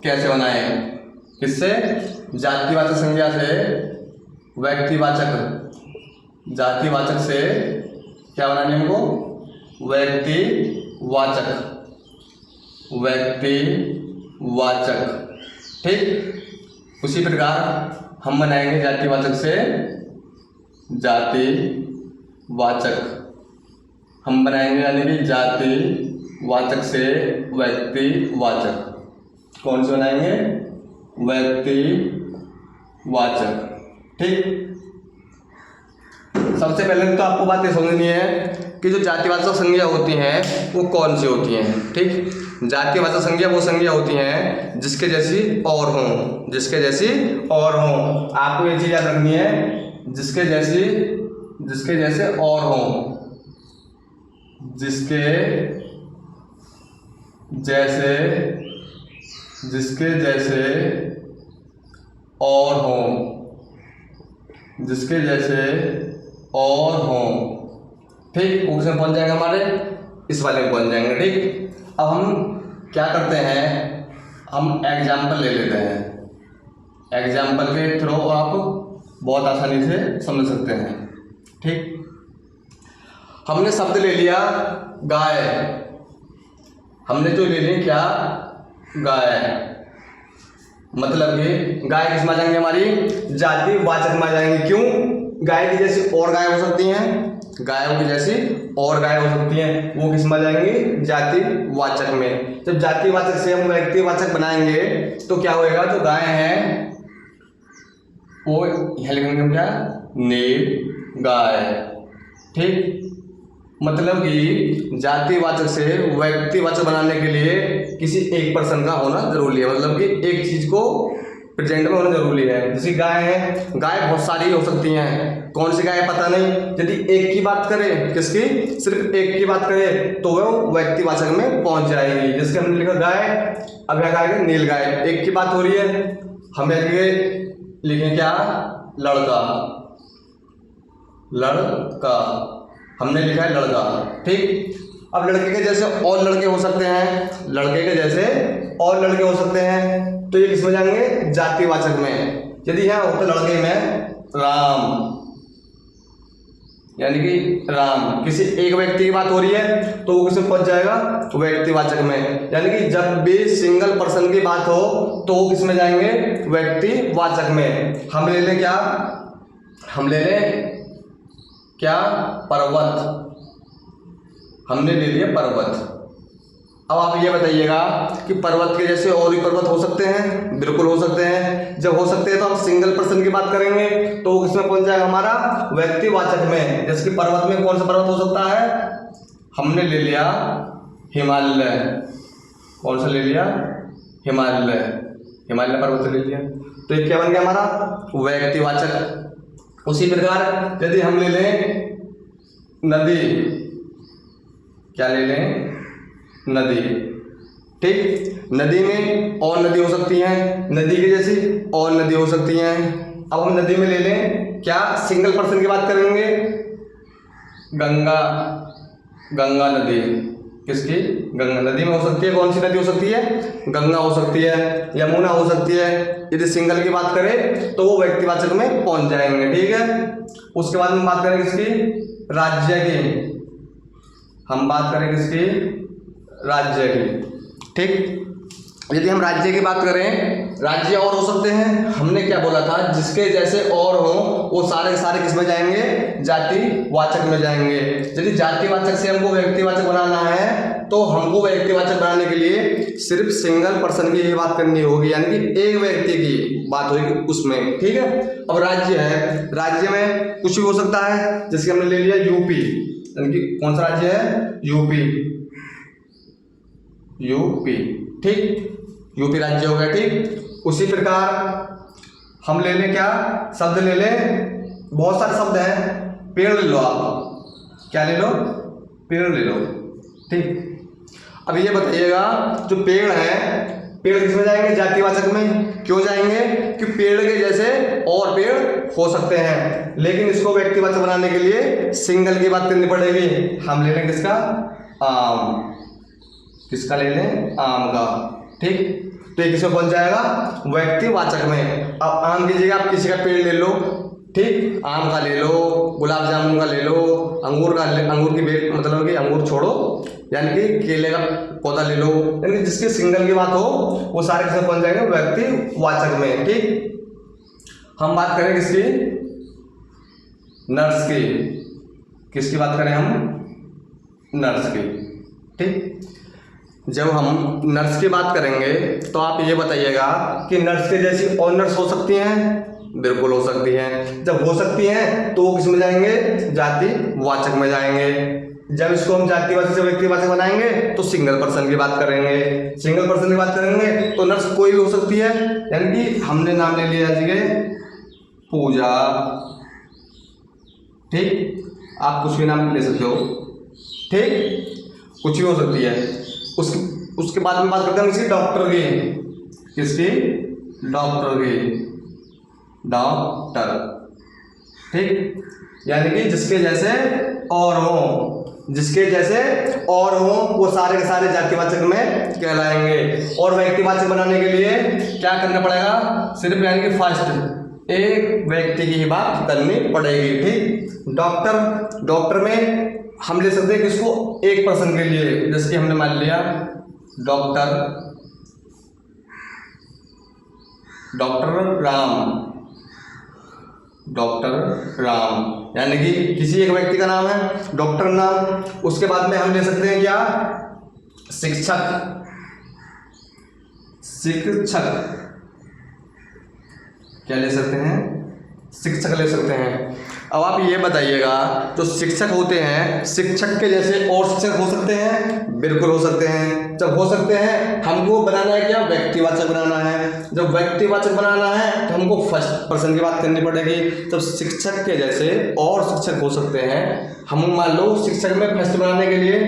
कैसे बनाए, किससे, जातिवाचक संज्ञा से व्यक्तिवाचक, जातिवाचक से क्या बनाने हमको, व्यक्तिवाचक, व्यक्तिवाचक। ठीक, उसी प्रकार हम बनाएंगे जातिवाचक से जातिवाचक, हम बनाएंगे यानी कि जातिवाचक से व्यक्तिवाचक। कौन से बनाएंगे, व्यक्तिवाचक। ठीक, सबसे पहले तो आपको बात ये समझनी है कि जो जातिवाचक संज्ञा होती हैं वो कौन सी होती हैं। ठीक, जातिवाचक संज्ञा वो संज्ञा होती हैं जिसके जैसी और हों, जिसके जैसी और हों। आपको ये चीज़ याद रखनी है, जिसके जैसी, जिसके जैसे और हों, जिसके जैसे, जिसके जैसे और हों, जिसके जैसे और हों। ठीक, वो किसमें पहुंच जाएंगे, हमारे इस वाले में पहुंच जाएंगे। ठीक, अब हम क्या करते हैं, हम एग्जाम्पल ले लेते हैं। एग्जाम्पल के थ्रू आप बहुत आसानी से समझ सकते हैं। ठीक, हमने शब्द ले लिया गाय, हमने जो ले ली क्या, गाय, मतलब कि गाय किस में आ जाएंगे, हमारी जातिवाचक में आ जाएंगे। क्यों, गाय की जैसी और गाय हो सकती हैं, गायों की जैसी और गाय हो सकती हैं, वो किस में आ जाएंगी, जातिवाचक में। जब जातिवाचक से हम व्यक्तिवाचक बनाएंगे तो क्या होएगा, जो गाय हैं वो यह लिखेंगे हम क्या, नील गाय। ठीक, मतलब कि जातिवाचक से व्यक्तिवाचक बनाने के लिए किसी एक पर्सन का होना जरूरी है, मतलब कि एक चीज को प्रेजेंट में होना जरूरी है। जैसे गाय है, गाय बहुत सारी हो सकती हैं, कौन सी गाय पता नहीं। यदि एक की बात करें, किसकी, सिर्फ एक की बात करें तो वो व्यक्तिवाचक में पहुंच जाएगी। जैसे हमने लिखा गाय, अब क्या गाय, नील गाय, एक की बात हो रही है, हमें लिखें क्या, लड़का, लड़का, हमने लिखा है लड़का। ठीक, अब लड़के के जैसे और लड़के हो सकते हैं, लड़के के जैसे और लड़के हो सकते हैं, तो ये किस में जाएंगे, जातिवाचक में। यदि यहाँ हो तो लड़के में राम, यानी कि राम, किसी एक व्यक्ति की बात हो रही है तो वो किसमें पहुंच जाएगा, व्यक्तिवाचक में। यानी कि जब भी सिंगल पर्सन की बात हो तो वो किसमें जाएंगे, व्यक्तिवाचक में। हम ले लें क्या, हम ले लें क्या, पर्वत, हमने ले लिया पर्वत। अब आप ये बताइएगा कि पर्वत के जैसे और भी पर्वत हो सकते हैं, बिल्कुल हो सकते हैं। जब हो सकते हैं तो हम सिंगल पर्सन की बात करेंगे तो वो किसमें पहुंच जाएगा, हमारा व्यक्तिवाचक में। जैसे कि पर्वत में कौन सा पर्वत हो सकता है, हमने ले लिया हिमालय, कौन सा ले लिया, हिमालय, हिमालय पर्वत ले लिया, तो ये क्या बन गया, हमारा व्यक्तिवाचक। उसी प्रकार यदि हम ले लें नदी, क्या ले लें, नदी। ठीक, नदी में और नदी हो सकती हैं, नदी की जैसी और नदी हो सकती हैं। अब हम नदी में ले लें क्या, सिंगल पर्सन की बात करेंगे, गंगा, गंगा नदी, किसकी, गंगा नदी में हो सकती है। कौन सी नदी हो सकती है, गंगा हो सकती है, यमुना हो सकती है। यदि सिंगल की बात करें तो वो व्यक्तिवाचक में पहुंच जाएंगे। ठीक है, उसके बाद हम बात करें किसकी, राज्य की, हम बात करें किसकी, राज्य की। ठीक, यदि हम राज्य की बात करें, राज्य और हो सकते हैं, हमने क्या बोला था, जिसके जैसे और हो वो सारे सारे किस में जाएंगे, जातिवाचक में जाएंगे। यदि जातिवाचक से हमको व्यक्तिवाचक बनाना है तो हमको व्यक्तिवाचक बनाने के लिए सिर्फ सिंगल पर्सन की ही बात करनी होगी, यानी कि एक व्यक्ति की बात होगी उसमें। ठीक है, अब राज्य है, राज्य में कुछ भी हो सकता है, जैसे हमने ले लिया यूपी, यानी कि कौन सा राज्य है, यूपी, यूपी। ठीक, यूपी राज्य हो गया। ठीक, उसी प्रकार हम ले लें क्या, शब्द ले लें, बहुत सारे शब्द हैं, पेड़ ले लो आप, क्या ले लो, पेड़ ले लो। ठीक, अब ये बताइएगा जो पेड़ है, पेड़ किसमें जाएंगे, जातिवाचक में। क्यों जाएंगे, कि पेड़ के जैसे और पेड़ हो सकते हैं, लेकिन इसको व्यक्तिवाचक बनाने के लिए सिंगल की बात करनी पड़ेगी। हम ले लें किसका, आम, किसका ले लें, आम का। ठीक, तो ये किसमें पहुंच जाएगा, व्यक्तिवाचक में। अब आम की जगह आप किसी का पेड़ ले लो, ठीक, आम का ले लो, गुलाब जामुन का ले लो, अंगूर का अंगूर की बेल मतलब कि अंगूर छोड़ो, यानी कि केले का पौधा ले लो, यानी कि जिसकी सिंगल की बात हो वो सारे किसमें पहुंच जाएंगे, व्यक्तिवाचक में। ठीक, हम बात करें किसकी, नर्स की। किसकी बात करें हम, नर्स की। ठीक, जब हम नर्स की बात करेंगे तो आप ये बताइएगा कि नर्स के जैसी और नर्स हो सकती हैं, बिल्कुल हो सकती हैं। जब हो सकती हैं तो वो किस में जाएंगे, जातिवाचक में जाएंगे। जब इसको हम जातिवाचक से व्यक्तिवाचक बनाएंगे तो सिंगल पर्सन की बात करेंगे। सिंगल पर्सन की बात करेंगे तो नर्स कोई भी हो सकती है, यानी कि हमने नाम ले लिया जी पूजा, ठीक, आप कुछ भी नाम ले सकते हो, ठीक, कुछ भी हो सकती है। उसके बाद में बात करते हैं किसी डॉक्टर की, किसकी, डॉक्टर की, डॉक्टर, ठीक, यानी कि जिसके जैसे और हो, जिसके जैसे और हो वो सारे के सारे जातिवाचक में कहलाएंगे। और व्यक्तिवाचक बनाने के लिए क्या करना पड़ेगा, सिर्फ यानी कि फर्स्ट एक व्यक्ति की ही बात करनी पड़ेगी। ठीक, डॉक्टर, डॉक्टर में हम ले सकते हैं किसको, एक पर्सन के लिए, जैसे कि हमने मान लिया डॉक्टर राम, डॉक्टर राम, यानी कि किसी एक व्यक्ति का नाम है डॉक्टर नाम। उसके बाद में हम ले सकते हैं क्या, शिक्षक, शिक्षक क्या ले सकते हैं, शिक्षक ले सकते हैं। अब आप ये बताइएगा जो शिक्षक होते हैं, शिक्षक के जैसे और शिक्षक हो सकते हैं, बिल्कुल हो सकते हैं। जब हो सकते हैं हमको बनाना है क्या, व्यक्तिवाचक बनाना है। जब व्यक्तिवाचक बनाना है तो हमको फर्स्ट पर्सन की बात करनी पड़ेगी। जब शिक्षक के जैसे और शिक्षक हो सकते हैं, हम मान लो शिक्षक में फर्स्ट बनाने के लिए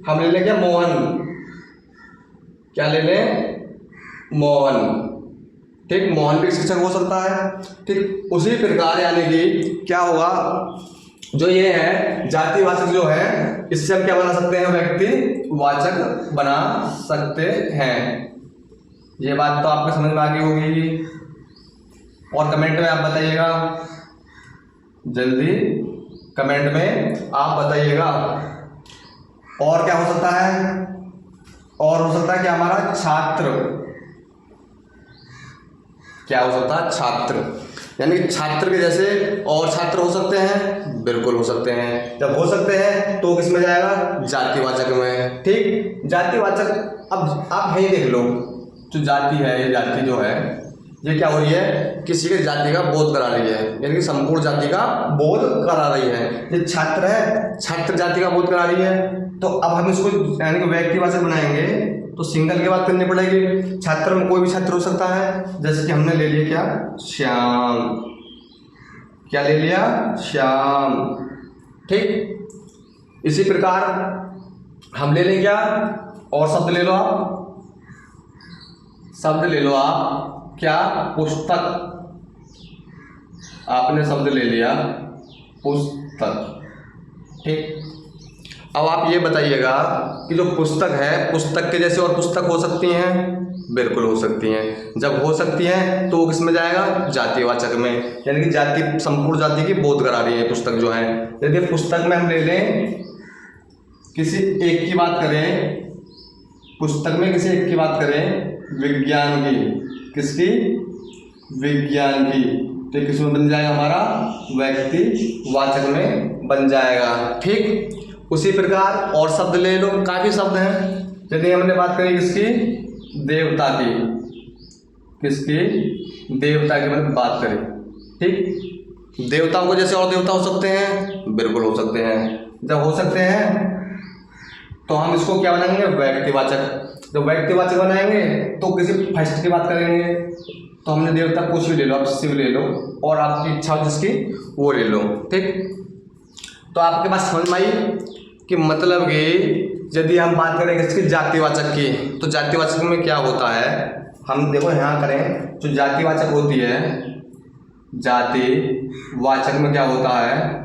हम ले लें क्या, मोहन, क्या ले लें, मोहन, ठीक, मोहन भी शिक्षक हो सकता है। ठीक, उसी प्रकार यानी कि क्या होगा, जो ये है जातिवाचक जो है इससे हम क्या बना सकते हैं, व्यक्तिवाचक बना सकते हैं। ये बात तो आपको समझ में आ गई होगी। और कमेंट में आप बताइएगा, जल्दी कमेंट में आप बताइएगा। और क्या हो सकता है, और हो सकता है कि हमारा छात्र, क्या हो सकता है, छात्र, यानी कि छात्र के जैसे और छात्र हो सकते हैं, बिल्कुल हो सकते हैं। जब हो सकते हैं तो किस में जाएगा, जातिवाचक में। ठीक, जातिवाचक। अब आप यही देख लो, जो जाति है, ये जाति जो है ये क्या हो रही है, किसी के जाति का बोध करा रही है, यानी कि संपूर्ण जाति का बोध करा रही है। ये छात्र है, छात्र जाति का बोध करा रही है। तो अब हम इसको यानी कि व्यक्तिवाचक बनाएंगे तो सिंगल की बात करनी पड़ेगी। छात्र में कोई भी छात्र हो सकता है, जैसे कि हमने ले लिया क्या, श्याम, क्या ले लिया, श्याम। ठीक, इसी प्रकार हम ले लें क्या, और शब्द ले लो आप, शब्द ले लो आप, क्या, पुस्तक, आपने शब्द ले लिया पुस्तक। ठीक, अब आप ये बताइएगा कि जो पुस्तक है, पुस्तक के जैसे और पुस्तक हो सकती हैं, बिल्कुल हो सकती हैं। जब हो सकती हैं तो वो किस में जाएगा, जातिवाचक में, यानी कि जाति, संपूर्ण जाति की बोध करा रही है पुस्तक जो है। यदि पुस्तक में हम ले लें किसी एक की बात करें, पुस्तक में किसी एक की बात करें, विज्ञान की, किसकी, विज्ञान की, तो किस में बन जाएगा, हमारा व्यक्तिवाचक में बन जाएगा। ठीक, उसी प्रकार और शब्द ले लो, काफ़ी शब्द हैं। यदि हमने बात करी किसकी, देवता की, किसकी, देवता की मैंने बात करी। ठीक, देवताओं को जैसे और देवता हो सकते हैं, बिल्कुल हो सकते हैं। जब हो सकते हैं तो हम इसको क्या बनाएंगे, व्यक्तिवाचक। जब व्यक्तिवाचक बनाएंगे तो किसी फर्स्ट की बात करेंगे, तो हमने देवता कुछ भी ले लो, आप शिव ले लो, और आपकी इच्छा जिसकी वो ले लो। ठीक, तो आपके पास समझ में आई कि मतलब कि यदि हम बात करें किसकी, जातिवाचक की, तो जातिवाचक में क्या होता है, हम देखो यहाँ करें, जो जातिवाचक होती है, जातिवाचक में क्या होता है,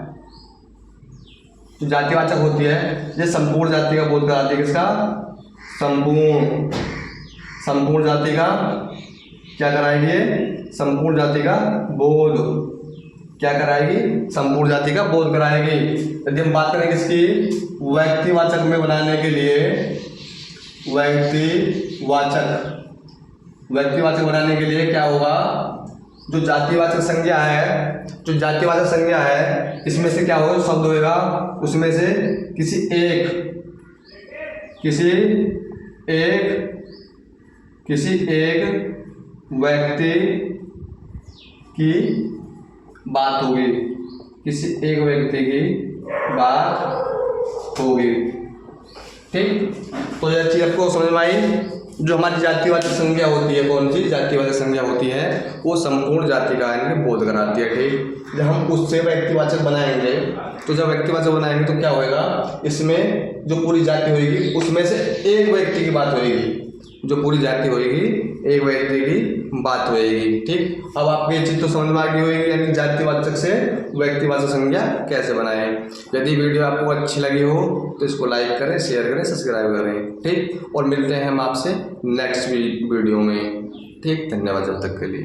जो जातिवाचक होती है ये संपूर्ण जाति का बोध कराती है, किसका, संपूर्ण, संपूर्ण जाति का क्या कराएगी ये, संपूर्ण जाति का बोध, क्या कराएगी, संपूर्ण जाति का बोध कराएगी। यदि हम बात करें किसकी, व्यक्तिवाचक में बनाने के लिए, व्यक्तिवाचक बनाने के लिए क्या होगा, जो जातिवाचक संज्ञा है, जो जातिवाचक संज्ञा है इसमें से क्या होगा, शब्द होगा उसमें से किसी एक व्यक्ति की बात होगी, किसी एक व्यक्ति की बात होगी। ठीक, तो यह चीज आपको समझ में आई। जो हमारी जातिवाचक संज्ञा होती है, कौन सी जातिवाचक संज्ञा होती है, वो संपूर्ण जाति का यानी बोध कराती है। ठीक, जब हम उससे व्यक्तिवाचक बनाएंगे, तो जब व्यक्तिवाचक बनाएंगे तो क्या होएगा, इसमें जो पूरी जाति होगी उसमें से एक व्यक्ति की बात होगी, जो पूरी जाति होगी एक व्यक्ति की बात होगी। ठीक, अब आपको ये चीज़ तो समझ में आ गई होगी, यानी जातिवाचक से व्यक्तिवाचक संज्ञा कैसे बनाएं। यदि वीडियो आपको अच्छी लगी हो तो इसको लाइक करें, शेयर करें, सब्सक्राइब करें। ठीक, और मिलते हैं हम आपसे नेक्स्ट वीडियो में। ठीक, धन्यवाद जब तक के लिए।